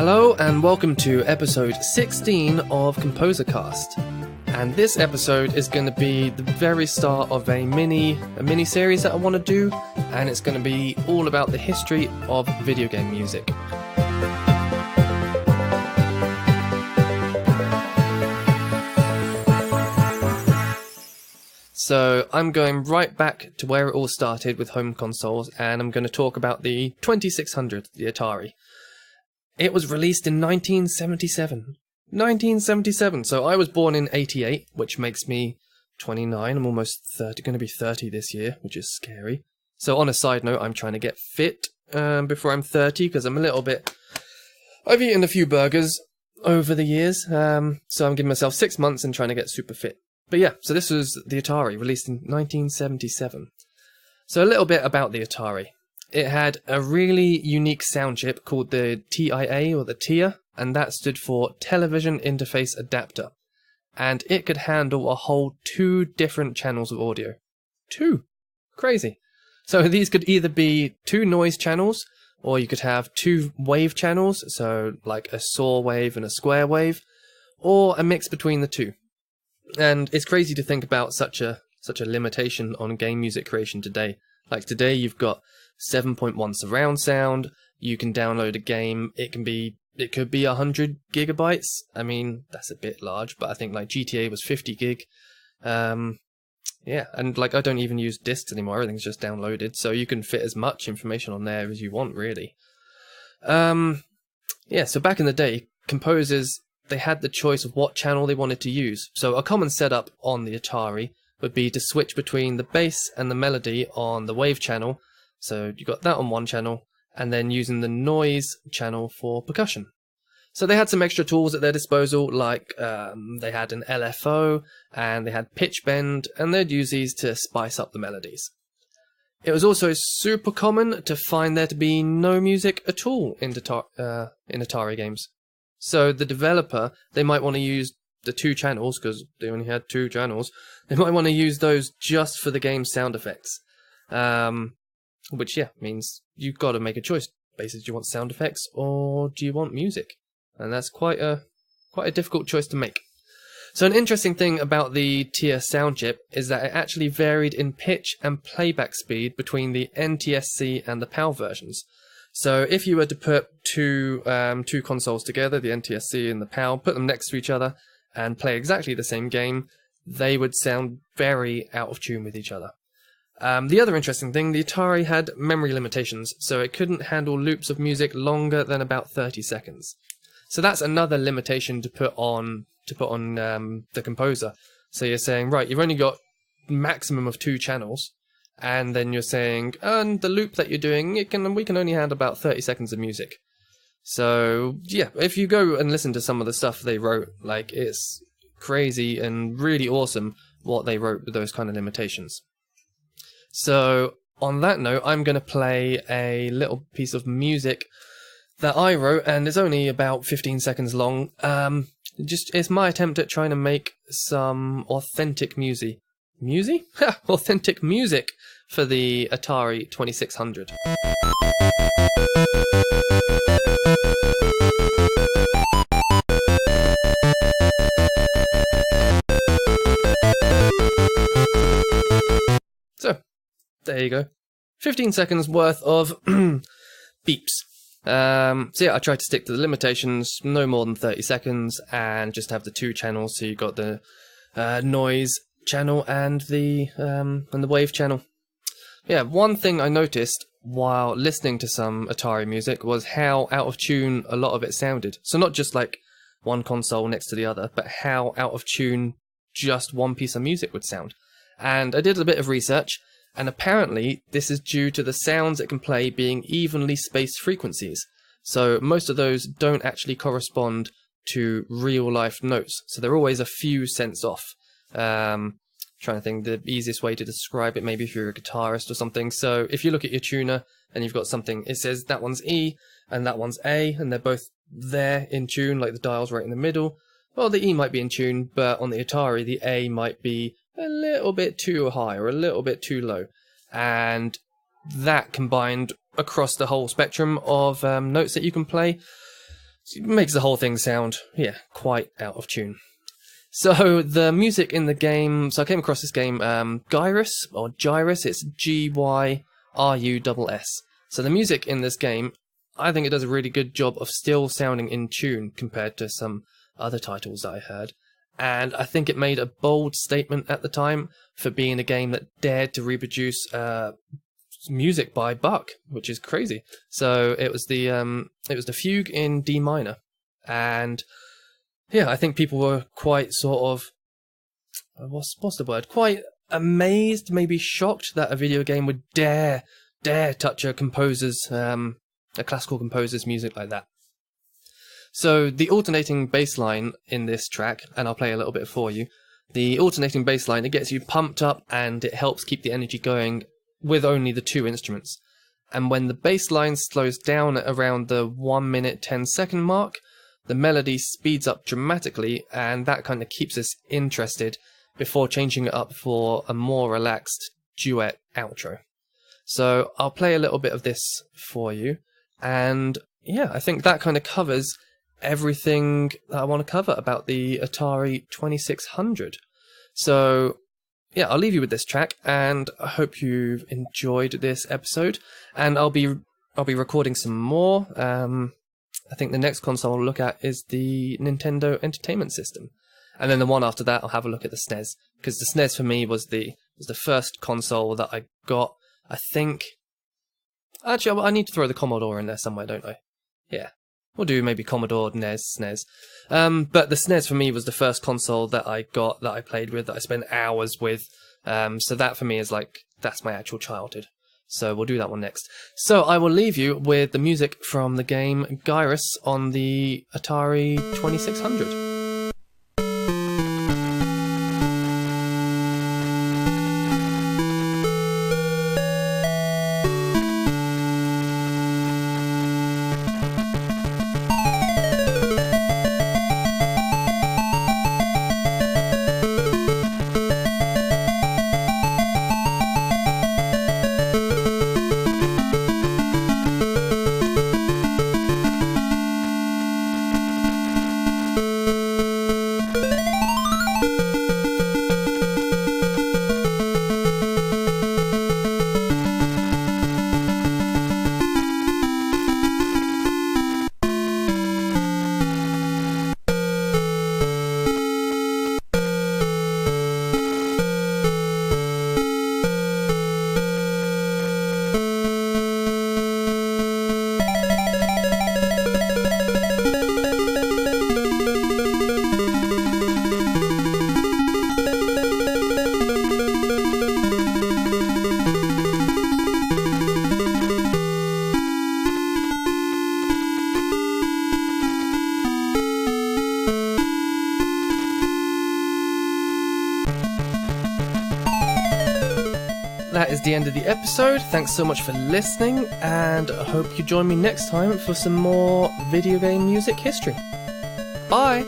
Hello and welcome to episode 16 of ComposerCast. And this episode is going to be the very start of a mini series that I want to do, and it's going to be all about the history of video game music. So I'm going right back to where it all started with home consoles, and I'm going to talk about the 2600, the Atari. It was released in 1977. 1977. So I was born in 88, which makes me 29. I'm almost 30, going to be 30 this year, which is scary. So on a side note, I'm trying to get fit before I'm 30 because I'm a little bit... I've eaten a few burgers over the years, so I'm giving myself 6 months and trying to get super fit. But yeah, so this was the Atari, released in 1977. So a little bit about the Atari. It had a really unique sound chip called the TIA, or the TIA, and that stood for Television Interface Adapter. And it could handle a whole 2 different channels of audio. 2! Crazy. So these could either be 2 noise channels, or you could have 2 wave channels, so like a saw wave and a square wave, or a mix between the 2. And it's crazy to think about such a limitation on game music creation today. Like today you've got 7.1 surround sound, you can download a game, it could be 100 gigabytes. I mean, that's a bit large, but I think like GTA was 50 gig. Yeah, and like I don't even use discs anymore, everything's just downloaded, so you can fit as much information on there as you want, really. Yeah, so back in the day, composers, they had the choice of what channel they wanted to use. So a common setup on the Atari would be to switch between the bass and the melody on the wave channel. So you got that on one channel, and then using the noise channel for percussion. So they had some extra tools at their disposal, like they had an LFO, and they had pitch bend, and they'd use these to spice up the melodies. It was also super common to find there to be no music at all in Atari games. So the developer, they might want to use the 2 channels, because they only had 2 channels, they might want to use those just for the game's sound effects. Which, yeah, means you've got to make a choice. Basically, do you want sound effects, or do you want music? And that's quite a difficult choice to make. So an interesting thing about the TIA sound chip is that it actually varied in pitch and playback speed between the NTSC and the PAL versions. So if you were to put two consoles together, the NTSC and the PAL, put them next to each other and play exactly the same game, they would sound very out of tune with each other. The other interesting thing, the Atari had memory limitations, so it couldn't handle loops of music longer than about 30 seconds. So that's another limitation to put on the composer. So you're saying, right, you've only got maximum of 2 channels, and then you're saying, and the loop that you're doing, we can only handle about 30 seconds of music. So, yeah, if you go and listen to some of the stuff they wrote, like, it's crazy and really awesome what they wrote with those kind of limitations. So, on that note, I'm going to play a little piece of music that I wrote, and it's only about 15 seconds long. It's my attempt at trying to make some authentic music. Music? Authentic music for the Atari 2600. So, there you go. 15 seconds worth of beeps. So yeah, I tried to stick to the limitations, no more than 30 seconds, and just have the 2 channels, so you got the noise channel and the wave channel. Yeah, one thing I noticed while listening to some Atari music was how out of tune a lot of it sounded. So not just like one console next to the other, but how out of tune just one piece of music would sound. And I did a bit of research, and apparently this is due to the sounds it can play being evenly spaced frequencies. So most of those don't actually correspond to real life notes, so they're always a few cents off. Trying to think the easiest way to describe it, maybe if you're a guitarist or something. So if you look at your tuner and you've got something, it says that one's E and that one's A, and they're both there in tune, like the dial's right in the middle. Well, the E might be in tune, but on the Atari, the A might be a little bit too high or a little bit too low. And that combined across the whole spectrum of notes that you can play It makes the whole thing sound, yeah, quite out of tune. So the music in the game, so I came across this game, Gyrus, or Gyrus, it's Gyrus. So the music in this game, I think it does a really good job of still sounding in tune compared to some other titles that I heard. And I think it made a bold statement at the time for being a game that dared to reproduce music by Bach, which is crazy. So it was the fugue in D minor, and yeah, I think people were quite sort of what's the word? Quite amazed, maybe shocked that a video game would dare touch a classical composer's music like that. So the alternating bass line in this track, and I'll play a little bit for you. The alternating bass line, it gets you pumped up and it helps keep the energy going with only the two instruments. And when the bass line slows down at around the 1 minute 10 second mark, the melody speeds up dramatically, and that kind of keeps us interested before changing it up for a more relaxed duet outro. So I'll play a little bit of this for you, and yeah, I think that kind of covers everything that I want to cover about the Atari 2600. So yeah, I'll leave you with this track, and I hope you've enjoyed this episode, and I'll be recording some more. I think the next console I'll look at is the Nintendo Entertainment System, and then the one after that I'll have a look at the SNES, because the SNES for me was the first console that I got. I think actually I need to throw the Commodore in there somewhere, don't I? Yeah, we'll do maybe Commodore, NES, SNES. But the SNES for me was the first console that I got, that I played with, that I spent hours with. So that for me is that's my actual childhood. So we'll do that one next. So I will leave you with the music from the game Gyrus on the Atari 2600. That is the end of the episode. Thanks so much for listening, and I hope you join me next time for some more video game music history. Bye!